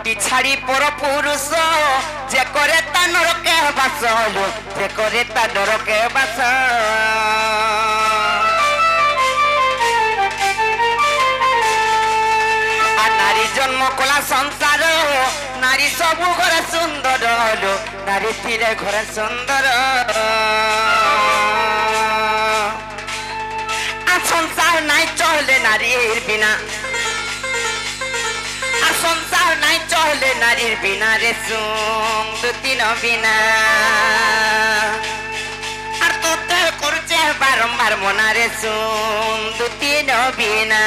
ঘটি ছাড়ি পর পুরুষ যে করে তা নরকে বাস যে করে তা নরকে বাস আর নারী জন্ম কলা সংসার নারী সবু ঘরে সুন্দর নারী তীরে ঘরে সুন্দর আর সংসার নাই চলে নারীর বিনা আর সংসার নাই চলে নারীর বিনা রে দুতি বিনা আর তোতে করছে বারম্বার মনা রে দুতি বিনা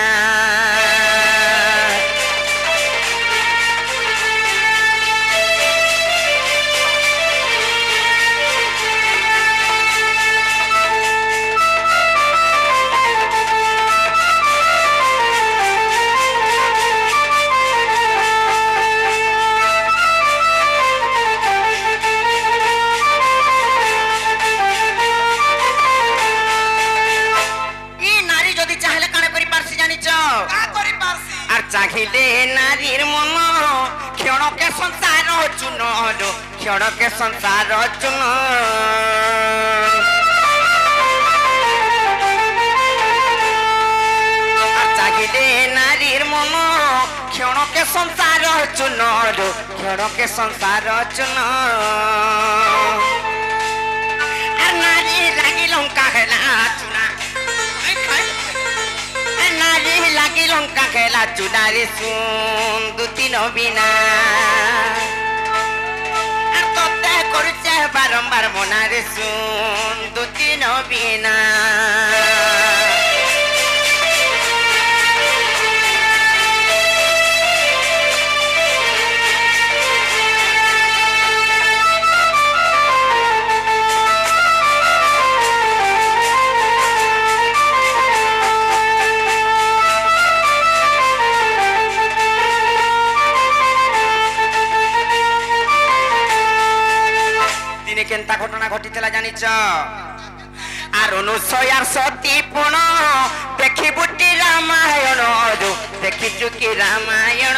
চাহিলে নারীর মন ক্ষণকে সংসার চুন ক্ষণকে সংসার চুন চাহিলে নারীর মন ক্ষণকে সংসার চুন ক্ষণকে সংসার চুন আর নারী লাগি লঙ্কা খেলা চুনা নারী লাগি লঙ্কা খেলা চুনারে দুতি বিনা আর তোতে করছে বারম্বার মনারে দুতি বিনা কেনতা ঘটনা ঘটিলা জানিছ আর অনুসয়ার সতী পুণ দেখি বুটি রামায়ণ দেখিছু কি রামায়ণ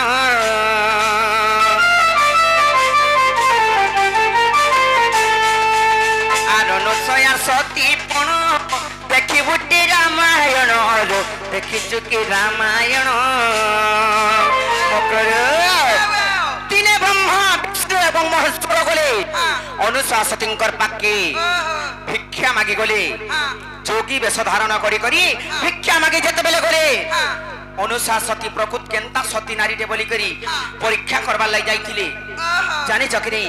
আর অনুসয়ার সতী পুণ দেখি বুটি রামায়ণ দেখিছু কি রামায়ণ তিনে ব্রহ্মা বিষ্ণু এবং মহেশ্বর গলে অনুশাসতীঙ্কর পাকে ভিক্ষা মাগি গলে যোগী বেশ ধারণ করি করি ভিক্ষা মাগি যেতে বেলে গলে অনুশাসতী প্রকৃত কেন্তা সতী নারীটে বলি করি পরীক্ষা করবার লাই যাইছিলে জানিছ কি নি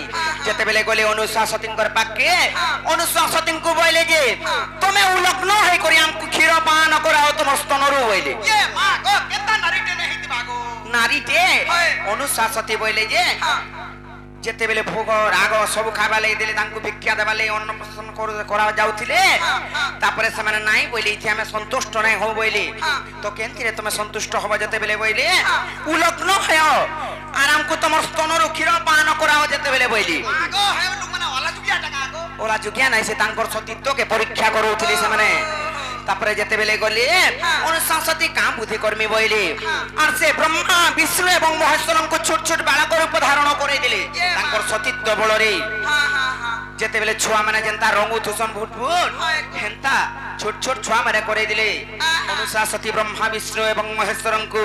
যেতে বেলে গলে অনুশাসতীঙ্কর পাকে অনুশাসতীঙ্কু বইলে যে তুমি উলগ্ন হই করি আমকু ক্ষীর পান করাও তোমার স্তনরু বইলে নারীটে অনুশাসতী বইলে যে যেতে বেলে ভোগ রাগ সব খাইবা লাগি দেলে তাঙ্কু ভিক্ষা দেবা লাগি অন্নপ্রাশন করা যাউଥିଲେ তারপরে সেমানে নাই বইলে ইথি আমি সন্তুষ্ট নাই হও বইলে তো কেনতিরে তুমি সন্তুষ্ট হবা যেতে বেলে বইলে উলগ্ন হয় আর আমকু তোমার স্তনরু ক্ষীর পান করাও যেতে বেলে বইলি আগো হে লোক মানে ওলা জুগিয়া নাই সে তাঙ্কর সতীত্বকে পরীক্ষা করউଥିଲେ সেমানে তারপরে যেতে বেলে গলি অনুশাসতী কাম বুদ্ধি কর্মী বইলি আর সে ব্রহ্মা বিষ্ণু এবং মহেশ্বরଙ୍କୁ ছোট ছোট বালক রূপ ধারণ করে দিলে তাঙ্কর সতীত্ব বলরে যেতে বেলে ছুয়া মানে যেন্তা রঙু থুসন ভুট ভুট হেন্তা ছোট ছোট ছুয়া মানে করে দিলে অনুশাসতী ব্রহ্মা বিষ্ণু এবং মহেশ্বরଙ୍କୁ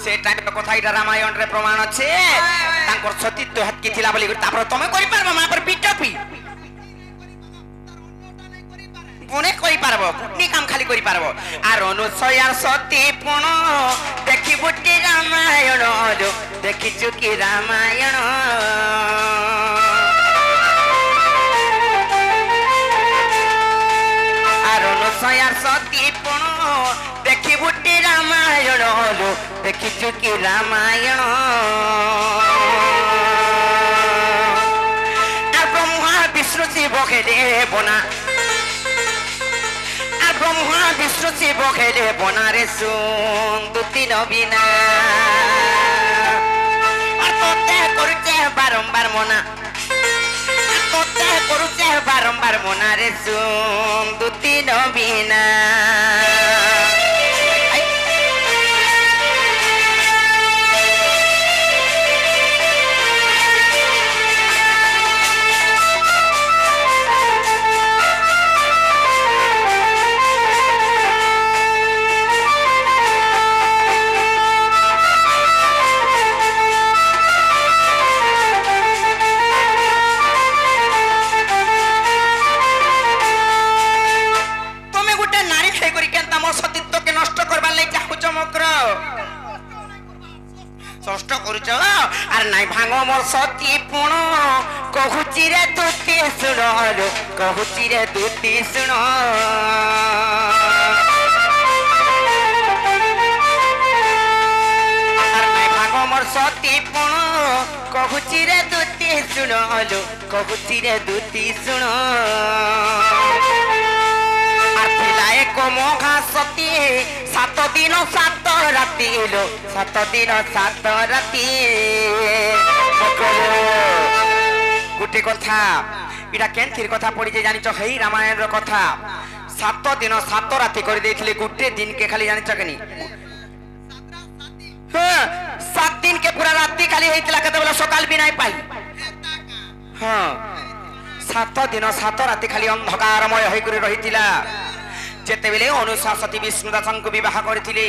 সে টাইম কথা এটা রামায়ণ রে প্রমাণ আছে তাঙ্কর সতীত্ব হাতকি থিলা বলি তারপরে তুমি কই পারবা মা পর বিটপি মনে করি পারবো কুটনি কাম খালি করি পারবো আর অনুসয়ার সতী পুণ দেখি বুটি রামায়ণ দেখিছু কি রামায়ণ আর অনুসয়ার সতী পুণ দেখি বুটি রামায়ণ দেখিছু কি রামায়ণ আর ব্রহ্মা বিষ্ণু শিব খেলে বনা ব্রহ্মা বিষ্ণু শিব খেলে বনারে দুতি বিনা আর তোতে করছে বারম্বার মনা তোতে করছে বারম্বার মনারে দুতি বিনা ଭାଙ୍ଗ ମୋର ସତୀ ପୁଣ କହୁଛି ରେ ଦୁତି ଶୁଣ କହୁଛି ରେ ଦୁତି ଶୁଣ ଭାଙ୍ଗ ମୋର ସତୀ ପୁଣ କହୁଛି ରେ ଦୁତି ଶୁଣ କହୁଛି ରେ ଦୁତି ଶୁଣ ଏକ ମଘା ସତୀ 7 ଦିନ 7 ରାତି लो 7 ଦିନ 7 ରାତି গোটে কথা এটা কেনথির কথা পড়িছে জানিছ হেই রামায়ণর কথা 7 দিন 7 রাতি করে দিয়েছিলে গোটে দিন কে খালি জানিছ কেনি হ্যাঁ 7 দিন কে পুরা রাতি খালি হইতলা কেতবেলা সকাল বি নাই পাই হ্যাঁ 7 দিন 7 রাতি খালি অন্ধকারময় হই করে রহিতিলা যেতেবেলে অনুসা সতী বিষ্ণুদাসଙ୍କୁ বিবাহ କରିଥିଲେ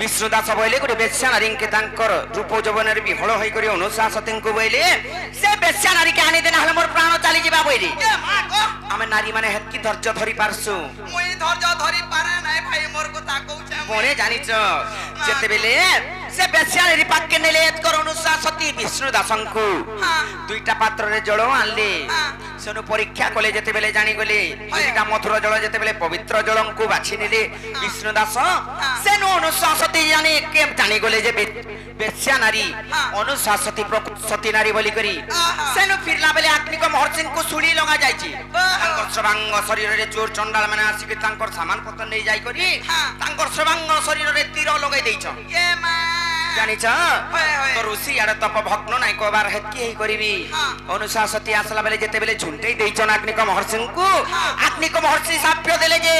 বিষ্ণুদাস বইলে গোটে বেশ্যা নারীকে তাঙ্কর রূপ যৌবনের বিহল হই করে অনুসা সতীଙ୍କୁ বইলে সে বেশ্যা নারীকে আনি দে নাহলে মোর প্রাণ চালি যাবা বইলে আমি নারী মানে হেতকি ধৈর্য ধরি পারছু মুই ধৈর্য ধরি পারে নাই ভাই মোর কথা কইছে মনে জানিছ যেতেবেলে সে বেশ্যা নারী পাকে নেলে এতকর অনুসা সতী বিষ্ণুদাসଙ୍କୁ দুইটা পাত্রে জল আনলে সেনু পরীক্ষা কলে যেতেবেলে জানি গলে দুইটা মধুর জল যেতেবেলে পবিত্র জলଙ୍କୁ বাছি নিলে বিষ্ণুদাস সেনু অনুসা সতী জানি কে জানি গলে যে বেশ্যা নারী অনুসা সতী প্রকৃত সতী নারী বলি করি সেনু ফিরলা বেলে আগ্নিক মহর্ষিଙ୍କୁ সুড়ি লগা যাইছি তাঙ্কর সর্বাঙ্গ শরীরে চোর চন্ডাল মানে আসিকি তাঙ্কর সামান পত্র নেই যাই করি তাঙ্কর সর্বাঙ্গ শরীরে তীর লগাই দেইছ এ মা জানিছ তো ঋষি আড়ে তপ ভগ্ন নাই কবার হেতকি হেই করিবি অনুসা সতী আসলা বেলে যেতে বেলে ঝুন্টেই দেইছ আগ্নিক মহর্ষিଙ୍କୁ আগ্নিক মহর্ষি সাপ্য দেলে যে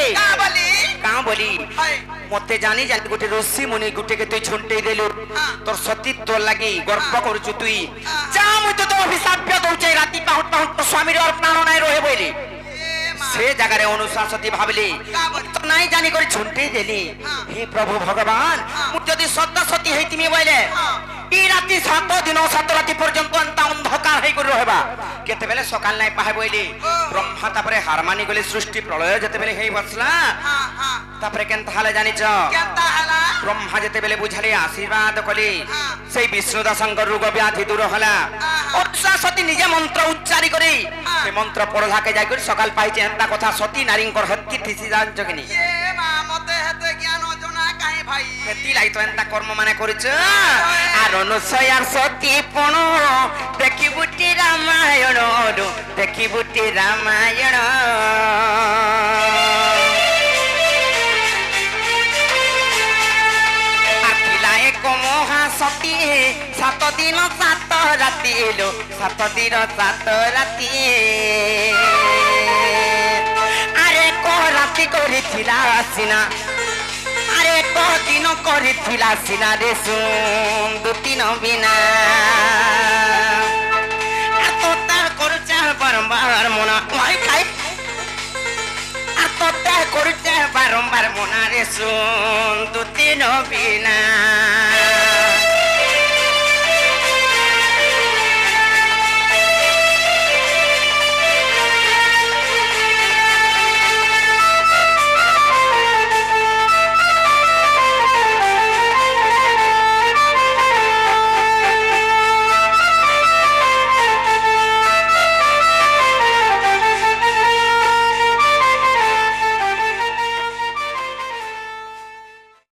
কাঁ বলি মতে জানি জানি গোটে ঋষি মুনি গোটেকে তুই ঝুন্টেই দেলু তোর সতীত্ব লাগি গর্ব করছু তুই যা মুই তো অভিশাপ্য দউছে রাতি পাহুট পাহুট তো স্বামীর আর প্রাণ নাই রহে বইলি সে জায়গায় অনুসা সতী ভাবলি তো নাই জানি করে ঝুন্টেই দেলি হে প্রভু ভগবান মু যদি সত্য সতী হইতিমি বইলে এই রাতি 7 দিন 7 রাতি পর্যন্ত অন্ধকার হই করে রহবা কেতেবেলে সকাল নাই পাহে বইলি ব্রহ্মা তারপরে হারমানি গলে সৃষ্টি প্রলয় যেতেবেলে হেই বসলা তারপরে কেনতা হালে জানিছ কেনতা হালা ব্রহ্মা যেতেবেলে বুঝালি আশীর্বাদ কলি সেই বিষ্ণুদাসঙ্কর রোগ ব্যাধি দূর হলা অনুসা সতী নিজে মন্ত্র উচ্চারি করি সেই মন্ত্র পড়লাকে যাই করে সকাল পাইছে এন্তা কথা সতী নারীঙ্কর হত্যি থিসি জানছ কিনি এ মা মতে হেতে জ্ঞান জনা কাই ভাই হেতি লাই তো এন্তা কর্ম মানে করিছ আর অনুসয়ার সতী পণ দেখিবুটি রামায়ণ দেখিবুটি রামায়ণ মহা সতী 7 দিন 7 রাতি লো 7 দিন 7 রাতি আরে ক রাতি করিছিলা সিনা আরে ক দিন করিছিলা সিনা রে শুন দুতিন বিনা এত তার করছে বারম্বার মনা ভাই খাই এত তার করছে বারম্বার মনা রে শুন দুতিন বিনা